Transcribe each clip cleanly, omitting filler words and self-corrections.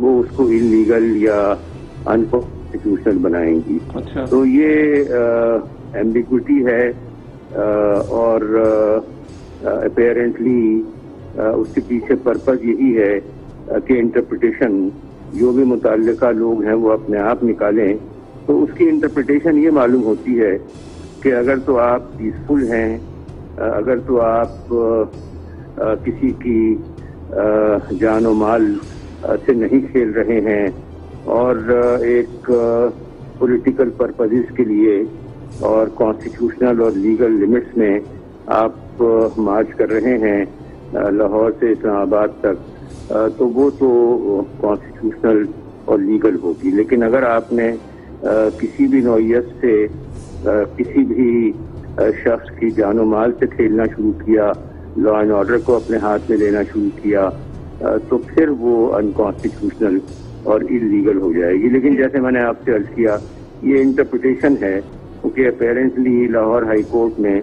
وہ اس کو انلیگل یا انکانسٹیٹیوشنل بنائیں گی. اچھا. تو یہ ایمبیگوٹی ہے اور اپیرنٹلی اس کے پیچھے پرپز یہی ہے کہ انٹرپریٹیشن جو بھی متعلقہ لوگ ہیں وہ اپنے آپ نکالیں. تو اس کی انٹرپریٹیشن یہ معلوم ہوتی ہے کہ اگر تو آپ پیسفل ہیں, اگر تو آپ کسی کی جان و مال سے نہیں کھیل رہے ہیں اور ایک پولیٹیکل پرپزز کے لیے اور کانسٹیٹیوشنل اور لیگل لمٹس میں آپ مارچ کر رہے ہیں لاہور سے اسلام آباد تک, تو وہ تو کانسٹیٹیوشنل اور لیگل ہوگی. لیکن اگر آپ نے کسی بھی نوعیت سے کسی بھی شخص کی جان و مال سے کھیلنا شروع کیا, لا اینڈ آرڈر کو اپنے ہاتھ میں لینا شروع کیا, تو پھر وہ انکانسٹیٹیوشنل اور انلیگل ہو جائے گی. لیکن جیسے میں نے آپ سے عرض کیا, یہ انٹرپریٹیشن ہے کیونکہ اپیرنٹلی لاہور ہائی کورٹ میں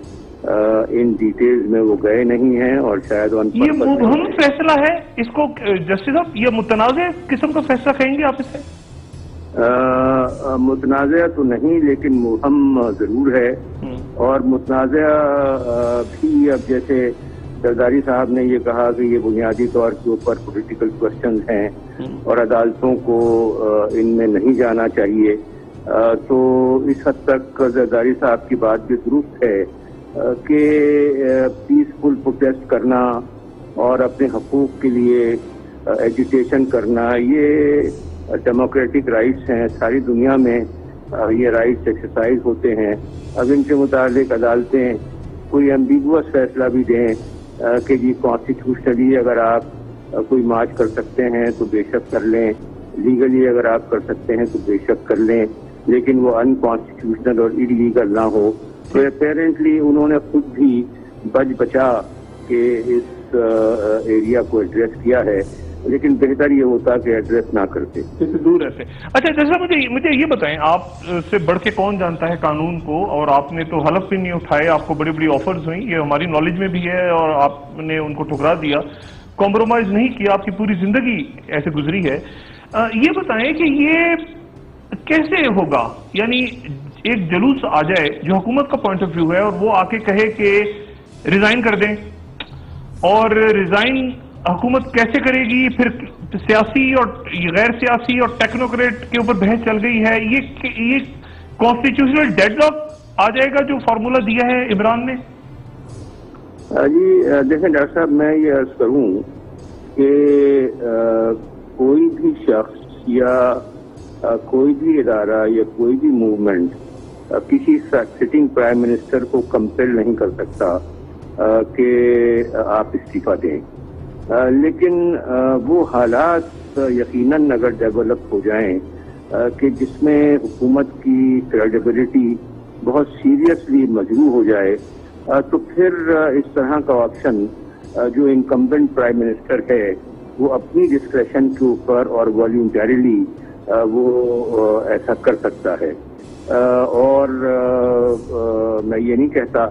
ان ڈیٹیلز میں وہ گئے نہیں ہیں اور شاید یہ مبہم فیصلہ ہے. اس کو جسٹس صاحب یہ متنازع قسم کا فیصلہ کہیں گے آپ اسے؟ متنازع تو نہیں لیکن مبہم ضرور ہے. اور متنازع بھی اب جیسے زرداری صاحب نے یہ کہا کہ یہ بنیادی طور کے اوپر پولیٹیکل کوشچنز ہیں اور عدالتوں کو ان میں نہیں جانا چاہیے, تو اس حد تک زرداری صاحب کی بات بھی درست ہے کہ پیسفل پروٹیسٹ کرنا اور اپنے حقوق کے لیے ایجیٹیشن کرنا یہ ڈیموکریٹک رائٹس ہیں. ساری دنیا میں یہ رائٹس ایکسرسائز ہوتے ہیں. اب ان سے متعلق عدالتیں کوئی ایمبیگوس فیصلہ بھی دیں کہ جی کانسٹیٹیوشنلی اگر آپ کوئی مارچ کر سکتے ہیں تو بے شک کر لیں, لیگلی اگر آپ کر سکتے ہیں تو بے شک کر لیں, لیکن وہ انکانسٹیٹیوشنل اور انلیگل نہ ہو. تو اپیرنٹلی انہوں نے خود بھی بچ بچا کے اس ایریا کو ایڈریس کیا ہے, لیکن بہتر یہ ہوتا کہ ایڈریس نہ کرتے, اس سے دور رہتے. اچھا جیسا مجھے یہ بتائیں, آپ سے بڑھ کے کون جانتا ہے قانون کو, اور آپ نے تو حلف بھی نہیں اٹھائے, آپ کو بڑی بڑی آفرز ہوئیں, یہ ہماری نالج میں بھی ہے, اور آپ نے ان کو ٹھکرا دیا, کمپرومائز نہیں کیا, آپ کی پوری زندگی ایسے گزری ہے. یہ بتائیں کہ یہ کیسے ہوگا؟ یعنی ایک جلوس آ جائے جو حکومت کا پوائنٹ آف ویو ہے اور وہ آ کے کہے کہ ریزائن کر دیں, اور ریزائن حکومت کیسے کرے گی؟ پھر سیاسی اور غیر سیاسی اور ٹیکنوکریٹ کے اوپر بحث چل گئی ہے. یہ کانسٹیٹیوشنل ڈیڈ لاک آ جائے گا جو فارمولا دیا ہے عمران نے. جی دیکھیں ڈاکٹر صاحب, میں یہ عرض کروں کہ کوئی بھی شخص یا کوئی بھی ادارہ یا کوئی بھی موومنٹ کسی سٹنگ پرائم منسٹر کو کمپیل نہیں کر سکتا کہ آپ استعفیٰ دیں, لیکن وہ حالات یقیناً اگر ڈیولپ ہو جائیں کہ جس میں حکومت کی کریڈیبلٹی بہت سیریسلی مجروح ہو جائے, تو پھر اس طرح کا آپشن جو انکمبنٹ پرائم منسٹر ہے وہ اپنی ڈسکریشن کے اوپر اور والنٹریلی وہ ایسا کر سکتا ہے. اور میں یہ نہیں کہتا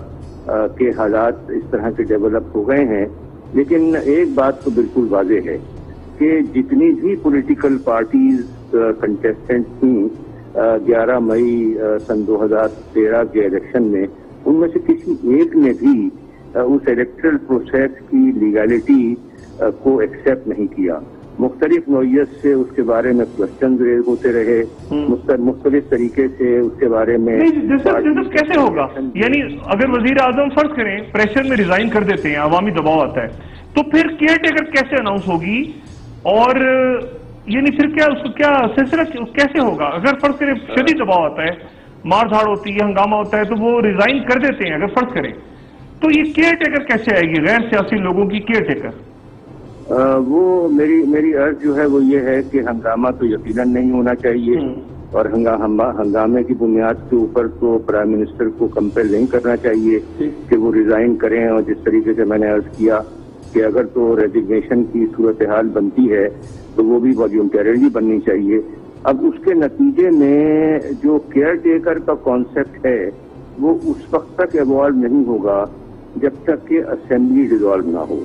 کہ حالات اس طرح کے ڈیولپ ہو گئے ہیں, لیکن ایک بات تو بالکل واضح ہے کہ جتنی بھی پولیٹیکل پارٹیز کنٹیسٹنٹ تھیں 11 مئی سن 2013 کے الیکشن میں, ان میں سے کسی ایک نے بھی اس الیکٹرل پروسیس کی لیگلٹی کو ایکسیپٹ نہیں کیا. مختلف نوعیت سے اس کے بارے میں کوشچنز ریز ہوتے رہے, مختلف طریقے سے اس کے بارے میں. کیسے ہوگا؟ یعنی اگر وزیر اعظم فرض کریں پریشر میں ریزائن کر دیتے ہیں, عوامی دباؤ آتا ہے, تو پھر کیئر ٹیکر کیسے اناؤنس ہوگی؟ اور یعنی پھر کیا اس کو کیا سلسلہ کیسے ہوگا؟ اگر فرض کریں شدید دباؤ آتا ہے, مار دھاڑ ہوتی ہے, ہنگامہ ہوتا ہے, تو وہ ریزائن کر دیتے ہیں اگر فرض کریں, تو یہ کیئر ٹیکر کیسے آئے گی غیر سیاسی لوگوں کی کیئر ٹیکر؟ وہ میری عرض جو ہے وہ یہ ہے کہ ہنگامہ تو یقیناً نہیں ہونا چاہیے, اور ہنگامے کی بنیاد کے اوپر تو پرائم منسٹر کو کمپیل نہیں کرنا چاہیے کہ وہ ریزائن کریں. اور جس طریقے سے میں نے عرض کیا کہ اگر تو ریزگنیشن کی صورتحال بنتی ہے تو وہ بھی والنٹریلی بننی چاہیے. اب اس کے نتیجے میں جو کیئر ٹیکر کا کانسیپٹ ہے وہ اس وقت تک ایوالو نہیں ہوگا جب تک کہ اسمبلی ڈیزالو نہ ہو.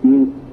3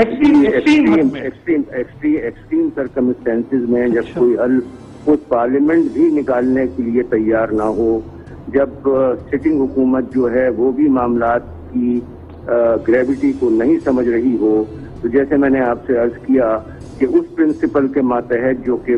ایکسٹریم سرکمسٹینسز میں جب کوئی حل خود پارلیمنٹ بھی نکالنے کے لیے تیار نہ ہو، جب سٹنگ حکومت جو ہے وہ بھی معاملات کی گریوٹی کو نہیں سمجھ رہی ہو، تو جیسے میں نے آپ سے عرض کیا کہ اس پرنسپل کے ماتحت جو کہ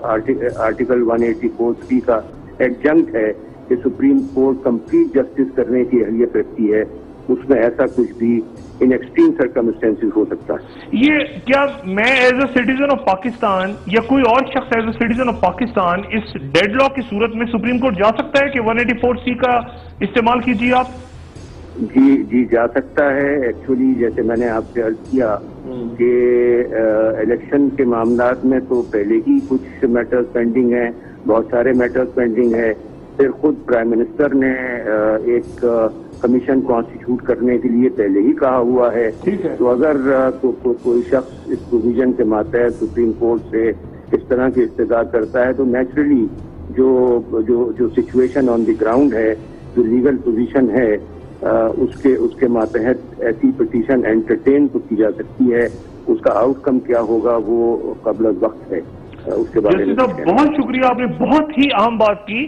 آرٹیکل 184(3) کا ایڈجنکٹ ہے کہ سپریم کورٹ کمپلیٹ جسٹس کرنے کی اہلیت رکھتی ہے، اس میں ایسا کچھ بھی ان ایکسٹریم سرکمسٹینسز ہو سکتا ہے۔ یہ کیا میں as a citizen of Pakistan یا کوئی اور شخص as a citizen of Pakistan اس ڈیڈ لاک کی صورت میں سپریم کورٹ جا سکتا ہے کہ 184(c) کا استعمال کیجیے آپ؟ جی جا سکتا ہے۔ ایکچولی جیسے میں نے آپ سے عرض کیا کہ الیکشن کے معاملات میں تو پہلے ہی کچھ میٹرز پینڈنگ ہیں، بہت سارے میٹرز پینڈنگ ہیں، پھر خود پرائم منسٹر نے ایک کمیشن کانسٹیٹیوٹ کرنے کے لیے پہلے ہی کہا ہوا ہے، تو اگر کوئی شخص اس پروویژن کے ماتحت سپریم کورٹ سے اس طرح کی استدعا کرتا ہے تو نیچرلی جو سچویشن آن دی گراؤنڈ ہے، جو لیگل پوزیشن ہے، اس کے ماتحت ایسی پٹیشن انٹرٹین تو کی جا سکتی ہے۔ اس کا آؤٹ کم کیا ہوگا وہ قبل از وقت ہے، اس کے بارے میں بہت شکریہ، آپ نے بہت ہی اہم بات کی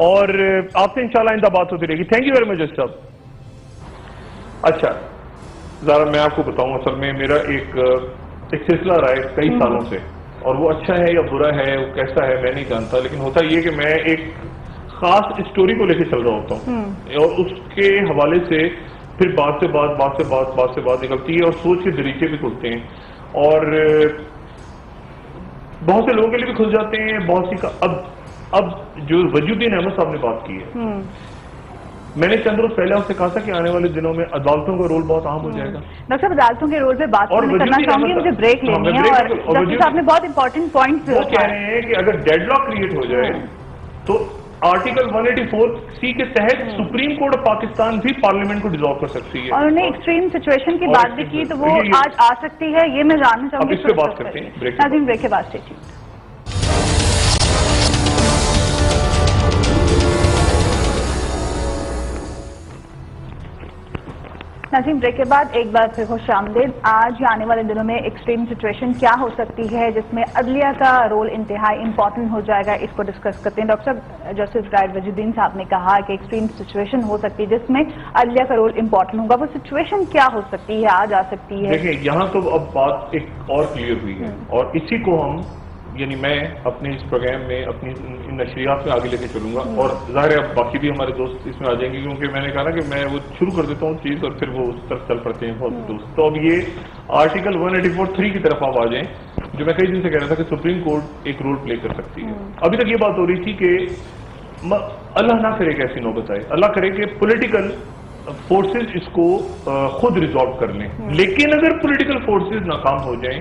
اور آپ سے انشاءاللہ آئندہ بات ہوتی رہے گی۔ Thank you very much justice صاحب۔ اچھا ذرا میں آپ کو بتاؤں، اصل میں میرا ایک سلسلہ رہا ہے کئی سالوں سے، اور وہ اچھا ہے یا برا ہے، وہ کیسا ہے میں نہیں جانتا، لیکن ہوتا یہ کہ میں ایک خاص اسٹوری کو لے کے چل رہا ہوتا ہوں اور اس کے حوالے سے پھر بات سے بات نکلتی ہے اور سوچ کے دریچے بھی کھلتے ہیں، اور بہت سے لوگوں کے لیے بھی کھل جاتے ہیں، بہت سی کا اب جو وجود الدین احمد صاحب نے بات کی ہے، میں نے چند روز پہلے آپ سے کہا تھا کہ آنے والے دنوں میں عدالتوں کا رول بہت اہم ہو جائے گا۔ ڈاکٹر صاحب عدالتوں کے رول پہ بات کرنا چاہوں گی، مجھے بریک لینی ہے، اور ڈاکٹر صاحب نے بہت امپورٹنٹ پوائنٹ وہ کہہ رہے ہیں کہ اگر ڈیڈ لاک کریٹ ہو جائے تو آرٹیکل 184(c) کے تحت سپریم کورٹ آف پاکستان بھی پارلیمنٹ کو ڈیزالو کر سکتی ہے، اور انہوں نے ایکسٹریم سچویشن کی بات بھی کی، تو وہ آج آ سکتی ہے، یہ میں جاننا چاہوں گی۔ اس پہ بات کرتے ہیں بریک کے بعد اسٹے ٹیونڈ۔ ناظرین بریک کے بعد ایک بار پھر خوش آمدید۔ آج یا آنے والے دنوں میں ایکسٹریم سچویشن کیا ہو سکتی ہے جس میں عدلیہ کا رول انتہائی امپورٹنٹ ہو جائے گا، اس کو ڈسکس کرتے ہیں۔ ڈاکٹر صاحب، جسٹس ریٹائرڈ وجود الدین صاحب نے کہا کہ ایکسٹریم سچویشن ہو سکتی ہے جس میں عدلیہ کا رول امپورٹنٹ ہوگا، وہ سچویشن کیا ہو سکتی ہے، آج آ سکتی ہے؟ دیکھیں یہاں تو اب بات ایک اور کلیئر ہوئی ہے، اور اسی کو ہم یعنی میں اپنے اس پروگرام میں اپنی ان نشریات میں آگے لے کے چلوں گا، اور ظاہر ہے اب باقی بھی ہمارے دوست اس میں آ جائیں گے، کیونکہ میں نے کہا نا کہ میں وہ شروع کر دیتا ہوں چیز اور پھر وہ اس طرف چل پڑتے ہیں بہت دوست۔ تو اب یہ آرٹیکل 184(3) کی طرف آپ آ جائیں، جو میں کئی دن سے کہہ رہا تھا کہ سپریم کورٹ ایک رول پلے کر سکتی ہے۔ ابھی تک یہ بات ہو رہی تھی کہ اللہ نہ کرے کہ ایسی نوبت آئے، اللہ کرے کہ پولیٹیکل فورسز اس کو خود ریزالو کر لیں، لیکن اگر پولیٹیکل فورسز ناکام ہو جائیں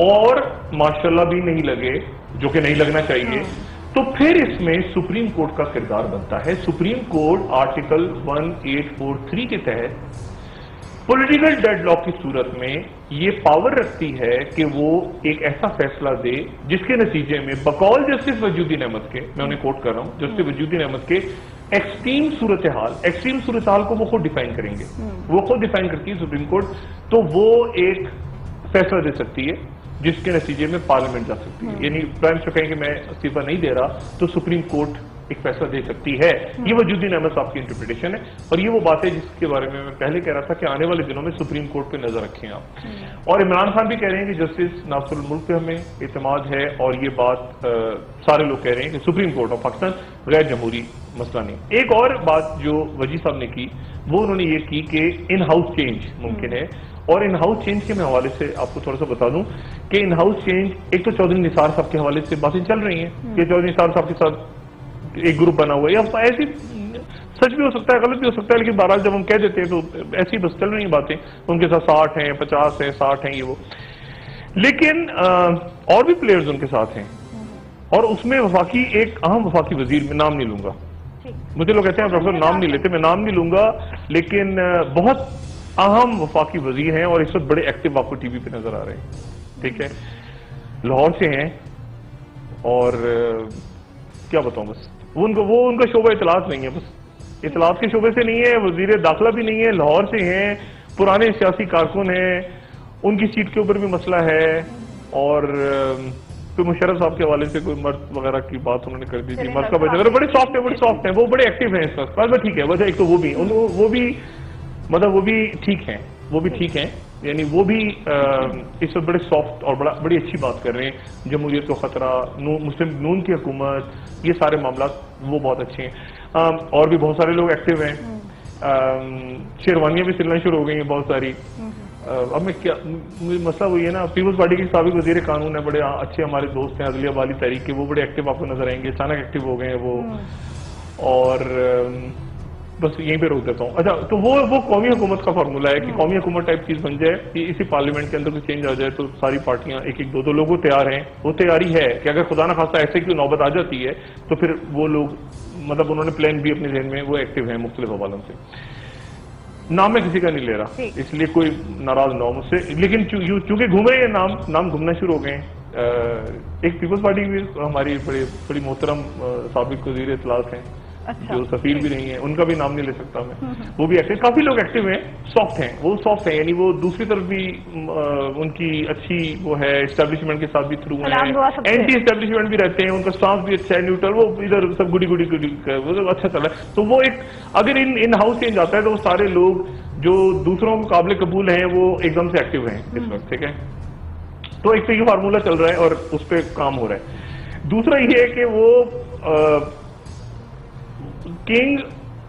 اور ماشاءاللہ بھی نہیں لگے، جو کہ نہیں لگنا چاہیے، تو پھر اس میں سپریم کورٹ کا کردار بنتا ہے۔ سپریم کورٹ آرٹیکل 184(3) کے تحت پولیٹیکل ڈیڈ لاک کی صورت میں یہ پاور رکھتی ہے کہ وہ ایک ایسا فیصلہ دے جس کے نتیجے میں بقول جسٹس وجود الدین احمد کے، میں انہیں کوٹ کر رہا ہوں، جسٹس وجود الدین احمد کے ایکسٹریم صورتحال کو وہ خود ڈیفائن کریں گے، وہ خود ڈیفائن کرتی ہے سپریم کورٹ، تو وہ ایک فیصلہ دے سکتی ہے جس کے نتیجے میں پارلیمنٹ جا سکتی ہے۔ یعنی پرائم منسٹر کہیں کہ میں استعفیٰ نہیں دے رہا تو سپریم کورٹ ایک فیصلہ دے سکتی ہے۔ یہ وجود الدین احمد صاحب کی انٹرپریٹیشن ہے، اور یہ وہ بات ہے جس کے بارے میں پہلے کہہ رہا تھا کہ آنے والے دنوں میں سپریم کورٹ پہ نظر رکھیں آپ۔ اور عمران خان بھی کہہ رہے ہیں کہ جسٹس ناصر الملک پہ ہمیں اعتماد ہے، اور یہ بات سارے لوگ کہہ رہے ہیں کہ سپریم کورٹ آف پاکستان غیر جمہوری مسئلہ نہیں۔ ایک اور بات جو وجی صاحب نے کی، وہ انہوں نے یہ کی کہ ان ہاؤس چینج ممکن ہے، اور ان ہاؤس چینج کے میں حوالے سے آپ کو تھوڑا سا بتا دوں کہ ان ہاؤس چینج ایک تو چودھری نثار صاحب کے حوالے سے باتیں چل رہی ہیں کہ چودھری نثار صاحب کے ساتھ ایک گروپ بنا ہوا ہے، یا ایسی سچ بھی ہو سکتا ہے، غلط بھی ہو سکتا ہے، لیکن بہرحال جب ہم کہہ دیتے ہیں تو ایسی بس چل رہی ہیں باتیں، ان کے ساتھ 60 ہیں، 50 ہیں، 60 ہیں، یہ وہ، لیکن اور بھی پلیئرز ان کے ساتھ ہیں، اور اس میں وفاقی ایک اہم وفاقی وزیر، میں نام نہیں لوں گا، مجھے لوگ کہتے ہیں پروفیسر نام نہیں لیتے، میں نام نہیں لوں گا، لیکن بہت اہم وفاقی وزیر ہیں، اور اس وقت بڑے ایکٹیو آپ کو ٹی وی پہ نظر آ رہے ہیں، ٹھیک ہے، لاہور سے ہیں، اور کیا بتاؤں بس وہ ان کا شعبہ اطلاعات نہیں ہے، بس اطلاعات کے شعبے سے نہیں ہے، وزیر داخلہ بھی نہیں ہے، لاہور سے ہیں، پرانے سیاسی کارکن ہیں، ان کی سیٹ کے اوپر بھی مسئلہ ہے، اور کوئی مشرف صاحب کے حوالے سے کوئی مرد وغیرہ کی بات انہوں نے کر دی تھی، مرد کا بچہ بڑے سافٹ ہیں، وہ بڑے ایکٹیو ہیں اس وقت، بس ٹھیک ہے، وجہ ایک تو وہ بھی مطلب وہ بھی ٹھیک ہیں، یعنی وہ بھی اس وقت بڑے سافٹ اور بڑی اچھی بات کر رہے ہیں، جمہوریت کو خطرہ، مسلم نون کی حکومت، یہ سارے معاملات وہ بہت اچھے ہیں، اور بھی بہت سارے لوگ ایکٹیو ہیں، شیروانیاں بھی سلنا شروع ہو گئی ہیں بہت ساری۔ اب میں کیا مسئلہ وہی ہے نا، پیپلز پارٹی کے سابق وزیر قانون ہے، بڑے اچھے ہمارے دوست ہیں عدلیہ والی تحریک کے، وہ بڑے ایکٹیو آپ کو نظر آئیں گے، اچانک ایکٹیو ہو گئے ہیں وہ، اور بس یہیں پہ روک دیتا ہوں۔ اچھا، تو وہ قومی حکومت کا فارمولہ ہے کہ قومی حکومت ٹائپ چیز بن جائے کہ اسی پارلیمنٹ کے اندر کوئی چینج آ جائے تو ساری پارٹیاں ایک ایک دو لوگوں تیار ہیں، وہ تیاری ہے کہ اگر خدا نہ خواستہ ایسے کی نوبت آ جاتی ہے تو پھر وہ لوگ مطلب انہوں نے پلان بھی اپنے ذہن میں، وہ ایکٹیو ہیں مختلف حوالوں سے۔ نام میں کسی کا نہیں لے رہا، اس لیے کوئی ناراض نہ ہو مجھ سے، لیکن چونکہ گھوم رہے ہیں نام گھومنا شروع ہو گئے ہیں۔ ایک پیپلز پارٹی بھی ہماری بڑی محترم سابق وزیر اطلاعات ہیں جو سفیر بھی نہیں ہیں، ان کا بھی نام نہیں لے سکتا میں، وہ بھی ایکٹیو، کافی لوگ ایکٹیو ہیں، سافٹ ہیں، یعنی وہ دوسری طرف بھی ان کی اچھی وہ ہے، اسٹیبلشمنٹ کے ساتھ بھی تھرو ہیں، اینٹی اسٹیبلشمنٹ بھی رہتے ہیں، ان کا سٹانس بھی اچھا ہے، نیوٹرل، وہ ادھر سب گڈی وہ اچھا چل رہا ہے۔ تو وہ ایک اگر ان ہاؤس چینج آتا ہے تو وہ سارے لوگ جو دوسروں کو قابل قبول ہیں وہ ایک دم سے ایکٹیو ہیں اس وقت، ٹھیک ہے۔ تو ایک تو یہ فارمولہ چل رہا ہے اور اس پہ کام ہو رہا ہے۔ دوسرا یہ ہے کہ وہ کنگ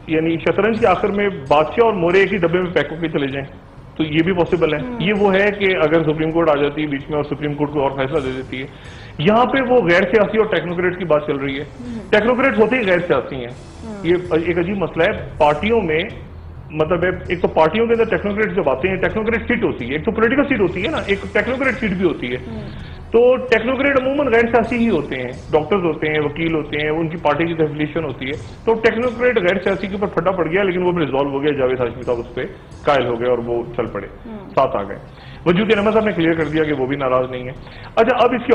یعنی شطرنج کے آخر میں بادشاہ اور مورے ایک ہی ڈبے میں پیک ہو کے چلے جائیں، تو یہ بھی پاسبل ہے۔ یہ وہ ہے کہ اگر سپریم کورٹ آ جاتی ہے بیچ میں اور سپریم کورٹ کو اور فیصلہ دے دیتی ہے، یہاں پہ وہ غیر سیاسی اور ٹیکنوکریٹ کی بات چل رہی ہے، ٹیکنوکریٹ ہوتے ہی غیر سیاسی ہیں، یہ ایک عجیب مسئلہ ہے پارٹیوں میں، مطلب ایک تو پارٹیوں کے اندر ٹیکنوکریٹ جب آتے ہیں، ٹیکنوکریٹ سیٹ ہوتی ہے، ایک تو پولیٹیکل سیٹ ہوتی ہے نا، ایک ٹیکنوکریٹ سیٹ بھی ہوتی ہے، تو ٹیکنوکریٹ عموماً غیر سیاسی ہی ہوتے ہیں، ڈاکٹرز ہوتے ہیں، وکیل ہوتے ہیں، ان کی پارٹی کی افیلیشن ہوتی ہے، تو ٹیکنوکریٹ غیر سیاسی کے اوپر پھٹا پڑ گیا، لیکن وہ بھی ریزالو ہو گیا، جاوید ہاشمی صاحب اس پہ قائل ہو گئے اور وہ چل پڑے، ساتھ آ گئے۔ وجود احمد صاحب نے کلیئر کر دیا کہ وہ بھی ناراض نہیں ہے۔ اچھا، اب اس کی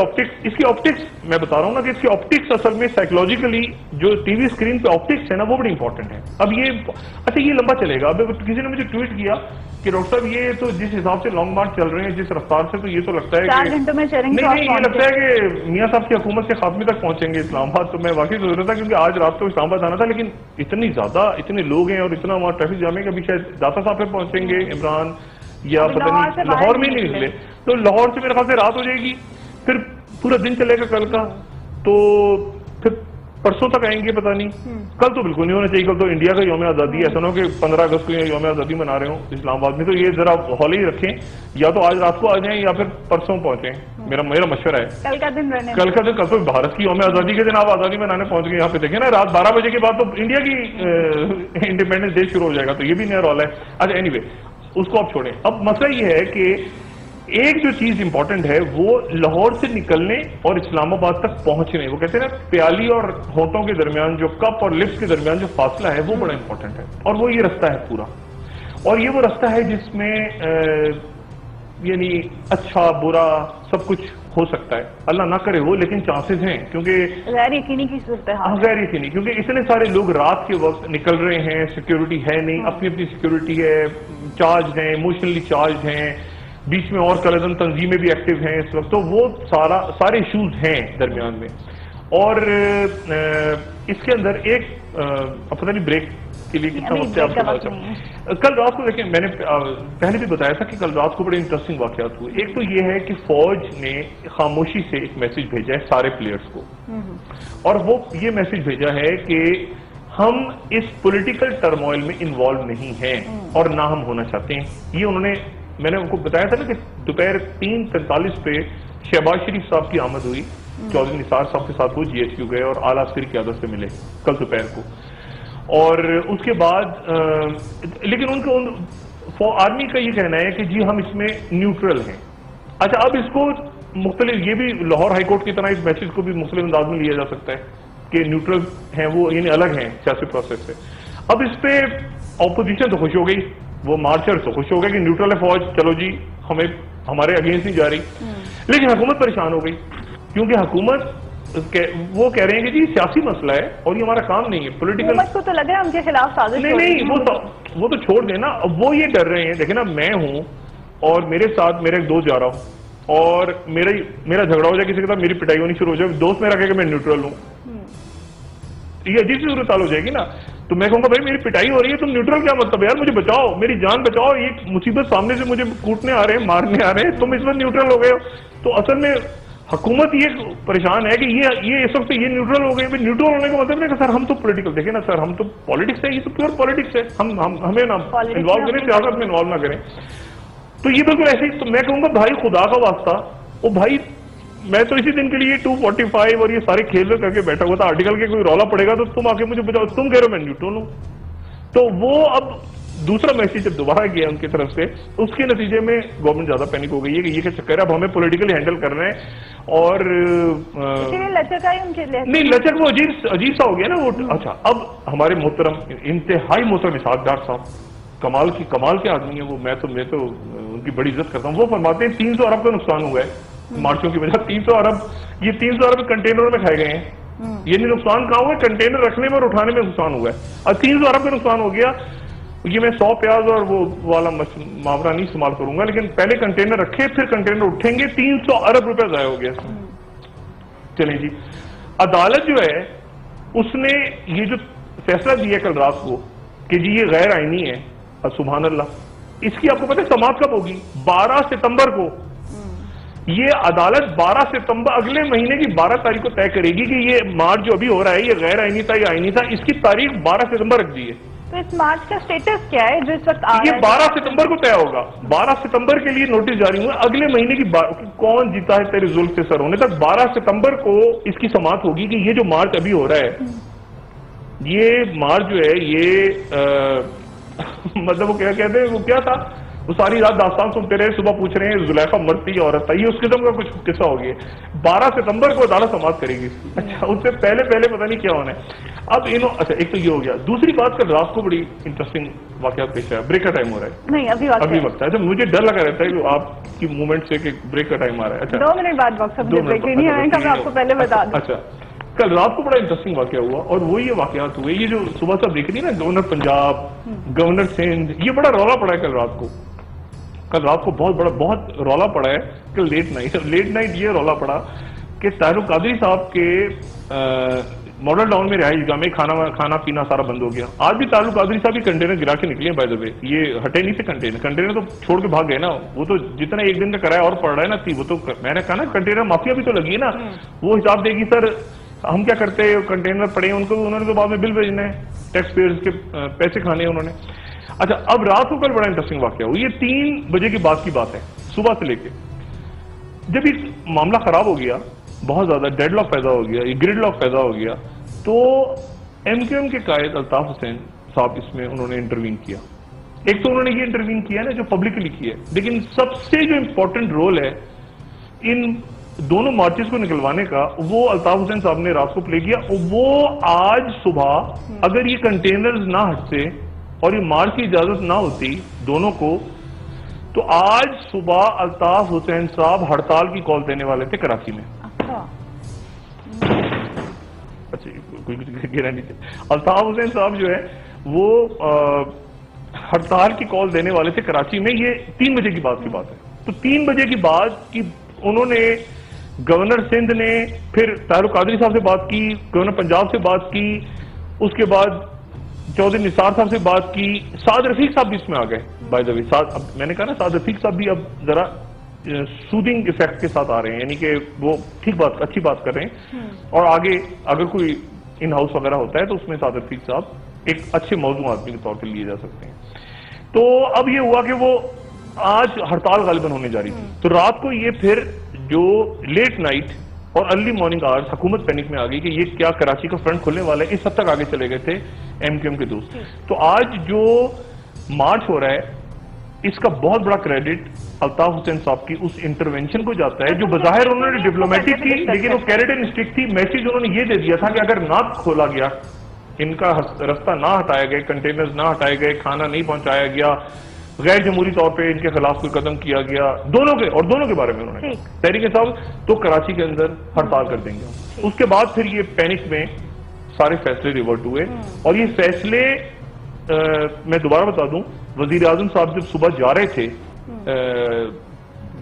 آپٹکس میں بتا رہا ہوں نا کہ اس کی آپٹکس اصل میں سائیکولوجیکلی جو ٹی وی اسکرین پہ آپٹکس ہے نا وہ بڑی امپورٹنٹ ہے۔ اب یہ لمبا چلے گا، اب کسی نے مجھے ٹویٹ کیا کہ ڈاکٹر صاحب یہ تو جس حساب سے لانگ مارچ چل رہے ہیں جس رفتار سے، تو یہ تو لگتا ہے کہ 4 گھنٹوں میں نہیں یہ لگتا ہے کہ میاں صاحب کی حکومت کے خاتمے تک پہنچیں گے اسلام آباد۔ تو میں واقعی سوچ رہا تھا کیونکہ آج رات کو اسلام آباد آنا تھا، لیکن اتنے لوگ ہیں اور اتنا وہاں ٹریفک جام ہے کہ ابھی شاید داتا صاحب پہ پہنچیں گے عمران، یا پتہ نہیں لاہور میں نہیں نکلے، تو لاہور سے میرے خیال سے رات ہو جائے گی، پھر پورا دن چلے گا کل کا، تو پھر پرسوں تک آئیں گے، پتہ نہیں، کل تو بالکل نہیں ہونا چاہیے، کل تو انڈیا کا یوم آزادی ہے، ایسا نہ ہو کہ 15 اگست کو یوم آزادی منا رہے ہوں اسلام آباد میں، تو یہ ذرا ہال ہی رکھیں، یا تو آج رات کو آ جائیں یا پھر پرسوں پہنچیں، میرا مشورہ ہے۔ کل کا دن کل تو بھارت کی یوم آزادی کے دن آپ آزادی منانے پہنچ گئے، یہاں پہ دیکھیں نا رات 12 بجے کے بعد تو انڈیا کی انڈیپینڈنس ڈے شروع ہو جائے گا، تو یہ بھی نیا رول ہے۔ اچھا اینی وے اس کو آپ چھوڑیں، اب مسئلہ یہ ہے کہ ایک جو چیز امپورٹنٹ ہے وہ لاہور سے نکلنے اور اسلام آباد تک پہنچنے، وہ کہتے ہیں نا پیالی اور ہونٹوں کے درمیان جو کپ اور لپس کے درمیان جو فاصلہ ہے وہ بڑا امپورٹنٹ ہے، اور وہ یہ رستہ ہے پورا، اور یہ وہ رستہ ہے جس میں یعنی اچھا برا سب کچھ ہو سکتا ہے، اللہ نہ کرے ہو، لیکن چانسز ہیں، کیونکہ غیر یقینی کی صورتحال، غیر یقینی، کیونکہ اتنے سارے لوگ رات کے وقت نکل رہے ہیں، سیکیورٹی ہے نہیں، اپنی سیکیورٹی ہے، چارج ہیں، ایموشنلی چارج ہیں، بیچ میں اور کلزن تنظیمیں بھی ایکٹیو ہیں اس وقت، تو وہ سارے ایشوز ہیں درمیان میں، اور اس کے اندر ایک پتہ نہیں بریک کے لیے کتنا وقت ہے آپ کے پاس؟ کل رات کو دیکھیں، میں نے پہلے بھی بتایا تھا کہ کل رات کو بڑے انٹرسٹنگ واقعات ہوئے۔ ایک تو یہ ہے کہ فوج نے خاموشی سے ایک میسج بھیجا ہے سارے پلیئرز کو، اور وہ یہ میسج بھیجا ہے کہ ہم اس پولیٹیکل ٹرموائل میں انوالو نہیں ہیں اور نہ ہم ہونا چاہتے ہیں۔ یہ انہوں نے، میں نے ان کو بتایا تھا نا کہ دوپہر 3:45 پہ شہباز شریف صاحب کی آمد ہوئی، چودھری نثار صاحب کے ساتھ وہ GHQ گئے اور اعلیٰ عسکری قیادت سے ملے کل دوپہر کو، اور اس کے بعد لیکن ان کو آرمی کا یہ کہنا ہے کہ جی ہم اس میں نیوٹرل ہیں۔ اچھا، اب اس کو مختلف، یہ بھی لاہور ہائی کورٹ کی طرح اس میسج کو بھی مختلف انداز میں لیا جا سکتا ہے کہ نیوٹرل ہیں وہ، یعنی الگ ہیں سیاسی پروسیس سے۔ اب اس پہ اپوزیشن تو خوش ہو گئی، وہ مارچر تو خوش ہو گئے کہ نیوٹرل ہے فوج، چلو جی ہمارے اگینسٹ نہیں جا رہی، لیکن حکومت پریشان ہو گئی، کیونکہ حکومت وہ کہہ رہے ہیں کہ جی سیاسی مسئلہ ہے اور یہ ہمارا کام نہیں ہے، پولیٹیکل، حکومت کو تو لگ رہا ہے ان کے خلاف سازش، نہیں وہ تو چھوڑ دینا، وہ یہ ڈر رہے ہیں، دیکھیں نا میں ہوں اور میرے ساتھ میرا ایک دوست جا رہا ہوں اور میرا جھگڑا ہو جائے کسی کے ساتھ, میری پٹائی ہونی شروع ہو جائے, دوست میرا کہے کہ میں نیوٹرل ہوں, یہ عجیب سی صورت حال ہو جائے گی نا. تو میں کہوں گا بھائی میری پٹائی ہو رہی ہے, تم نیوٹرل کیا مطلب ہے یار, مجھے بچاؤ, میری جان بچاؤ, یہ مصیبت سامنے سے مجھے کوٹنے آ رہے ہیں, مارنے آ رہے ہیں, تم اس وقت نیوٹرل ہو گئے ہو. تو اصل میں حکومت یہ پریشان ہے کہ یہ اس وقت یہ نیوٹرل ہو گئے. نیوٹرل ہونے کا مطلب نہیں کہ سر ہم تو پولیٹیکل, دیکھیں نا سر, ہم تو پالیٹکس ہے, یہ تو پیور پالیٹکس ہے, ہمیں نہ انوالو کریں, سیاست میں انوالو نہ کریں. تو یہ بالکل ایسے ہی. تو میں کہوں گا بھائی خدا کا واسطہ, او بھائی میں تو اسی دن کے لیے 245 اور یہ سارے کھیل کر کے بیٹھا ہوا تھا, آرٹیکل کے کوئی رولا پڑے گا تو تم آ کے مجھے بتاؤ, تم کہہ رہے ہو میں نیوٹرل ہوں. تو وہ اب دوسرا میسج جب دوبارہ گیا ان کی طرف سے, اس کے نتیجے میں گورنمنٹ زیادہ پینک ہو گئی ہے کہ یہ کیا چکر ہے, اب ہمیں پولیٹیکلی ہینڈل کر رہے ہیں. اور لچک آئی ان کے لیے نہیں, لچک وہ عجیب سا ہو گیا نا وہ. اچھا اب ہمارے محترم, انتہائی محترم اسحاق ڈار صاحب, کمال کے آدمی ہیں وہ, میں تو ان کی بڑی عزت کرتا ہوں. وہ فرماتے ہیں 300 ارب کا نقصان ہوا ہے مارچوں کی وجہ. 300 ارب, یہ 300 ارب کنٹینروں میں کھائے گئے ہیں. یہ نہیں نقصان کہاں ہوا ہے, کنٹینر رکھنے میں اور اٹھانے میں نقصان ہوا ہے. اور 300 ارب کا نقصان ہو گیا. یہ میں 100 پیاز اور وہ والا محاورہ نہیں استعمال کروں گا, لیکن پہلے کنٹینر رکھے پھر کنٹینر اٹھیں گے, 300 ارب روپے ضائع ہو گیا اس میں. چلیں جی, عدالت جو ہے اس نے یہ جو فیصلہ دیا کل رات کو کہ جی یہ غیر آئینی ہے, سبحان اللہ, اس کی آپ کو پتہ ہے سماعت کب ہوگی؟ 12 ستمبر کو. یہ عدالت 12 ستمبر اگلے مہینے کی 12 تاریخ کو طے کرے گی کہ یہ مارچ جو ابھی ہو رہا ہے یہ غیر آئینی تھا یا آئینی تھا. اس کی تاریخ 12 ستمبر رکھ دی ہے. تو اس مارچ کا سٹیٹس کیا ہے جو اس وقت یہ 12 ستمبر کو طے ہوگا. 12 ستمبر کے لیے نوٹس جاری ہوا, اگلے مہینے کی کون جیتا ہے تیرے زلف سے سر ہونے تک, 12 ستمبر کو اس کی سماعت ہوگی کہ یہ جو مارچ ابھی ہو رہا ہے, یہ مارچ جو ہے یہ مطلب وہ کیا کہتے ہیں, وہ کیا تھا, وہ ساری رات داستان سنتے رہے, صبح پوچھ رہے ہیں زلیخا مرتی عورت تھا, یہ اس قسم کا کچھ قصہ ہو گیا. 12 ستمبر کو عدالت سماعت کرے گی. اچھا اس سے پہلے پتہ نہیں کیا ہونا ہے. اب اچھا ایک تو یہ ہو گیا. دوسری بات کل رات کو بڑی انٹرسٹنگ واقعات پیش آیا. بریک کا ٹائم ہو رہا ہے, نہیں ابھی وقت ہے. اچھا مجھے ڈر لگا رہتا ہے کہ آپ کی موومنٹ سے کہ بریک کا ٹائم آ رہا ہے. اچھا 2 منٹ بعد وقت نہیں آئے گا, میں آپ کو پہلے بتا دوں. اچھا کل رات کو بڑا انٹرسٹنگ واقعہ ہوا, اور وہ یہ واقعات ہوئے, یہ جو صبح سے آپ دیکھ رہی ہیں نا, گورنر پنجاب, گورنر سندھ, یہ بڑا رولا پڑا ہے کل رات کو. کل رات کو بہت رولا پڑا ہے. کل لیٹ نائٹ یہ رولا پڑا کہ طاہر القادری صاحب کے ماڈل ٹاؤن میں رہائش گاہ میں کھانا پینا سارا بند ہو گیا. آج بھی طاہر القادری صاحب کی کنٹینر گرا کے نکلے ہیں بائی دا وے, یہ ہٹے نہیں تھے کنٹینر تو چھوڑ کے بھاگ گئے نا. وہ تو جتنا ایک دن کا کرایہ اور پڑ رہا ہے نا, وہ تو میں نے کہا نا کنٹینر مافیا بھی تو لگی ہے نا, وہ حساب دے گی سر ہم کیا کرتے ہیں, کنٹینر پڑے ہیں ان کو, انہوں نے تو بعد میں بل بھیجنا ہے, ٹیکس پیئرز کے پیسے کھانے ہیں انہوں نے. اچھا اب رات کو کل بڑا انٹرسٹنگ واقعہ ہوا. یہ 3 بجے کی بات ہے, صبح سے لے کے. جب یہ معاملہ خراب ہو گیا, بہت زیادہ ڈیڈ لاک پیدا ہو گیا, یہ گرڈ لاک پیدا ہو گیا, تو ایم کیو ایم کے قائد الطاف حسین صاحب اس میں انہوں نے انٹروین کیا. ایک تو انہوں نے یہ انٹروین کیا نا جو پبلکلی کیا ہے, لیکن سب سے جو امپورٹنٹ رول ہے ان دونوں مارچز کو نکلوانے کا, وہ الطاف حسین صاحب نے رات کو پلے کیا. وہ آج صبح اگر یہ کنٹینرز نہ ہٹتے اور یہ مارچ کی اجازت نہ ہوتی دونوں کو, تو آج صبح الطاف حسین صاحب ہڑتال کی کال دینے والے تھے کراچی میں. اچھا کوئی گرا نہیں تھے. الطاف حسین صاحب جو ہے وہ ہڑتال کی کال دینے والے تھے کراچی میں. یہ 3 بجے کی بات ہے. تو 3 بجے کی بات کی انہوں نے گورنر سندھ نے, پھر طاہر القادری صاحب سے بات کی, گورنر پنجاب سے بات کی, اس کے بعد چودھری نثار صاحب سے بات کی, سعد رفیق صاحب بھی اس میں آ گئے بائی دا وے. اب میں نے کہا نا سعد رفیق صاحب بھی اب ذرا سودنگ افیکٹ کے ساتھ آ رہے ہیں, یعنی کہ وہ اچھی بات کر رہے ہیں, اور آگے اگر کوئی ان ہاؤس وغیرہ ہوتا ہے تو اس میں سعد رفیق صاحب ایک اچھے موضوع آدمی کے طور پہ لیے جا سکتے ہیں. تو اب یہ ہوا کہ وہ آج ہڑتال غالباً ہونے جا رہی تھی. تو رات کو یہ پھر جو لیٹ نائٹ اور ارلی مارننگ آورز حکومت پینک میں آ گئی کہ یہ کیا کراچی کا فرنٹ کھلنے والا ہے, اس حد تک آگے چلے گئے تھے ایم کیو ایم کے دوست. تو آج جو مارچ ہو رہا ہے اس کا بہت بڑا کریڈٹ الطاف حسین صاحب کی اس انٹرونشن کو جاتا ہے, جو بظاہر انہوں نے ڈپلومیٹک تھی لیکن وہ کیریڈ اینڈ اسٹک تھی. میسج انہوں نے یہ دے دیا تھا کہ اگر نہ کھولا گیا, ان کا رستہ نہ ہٹایا گیا, کنٹینرز نہ ہٹائے گئے, کھانا نہیں پہنچایا گیا, غیر جمہوری طور پہ ان کے خلاف کوئی قدم کیا گیا, دونوں کے بارے میں انہوں نے تحریک انصاف, تو کراچی کے اندر ہڑتال کر دیں گے. اس کے بعد پھر یہ پینک میں سارے فیصلے ریورٹ ہوئے, اور یہ فیصلے میں دوبارہ بتا دوں, وزیر اعظم صاحب جب صبح جا رہے تھے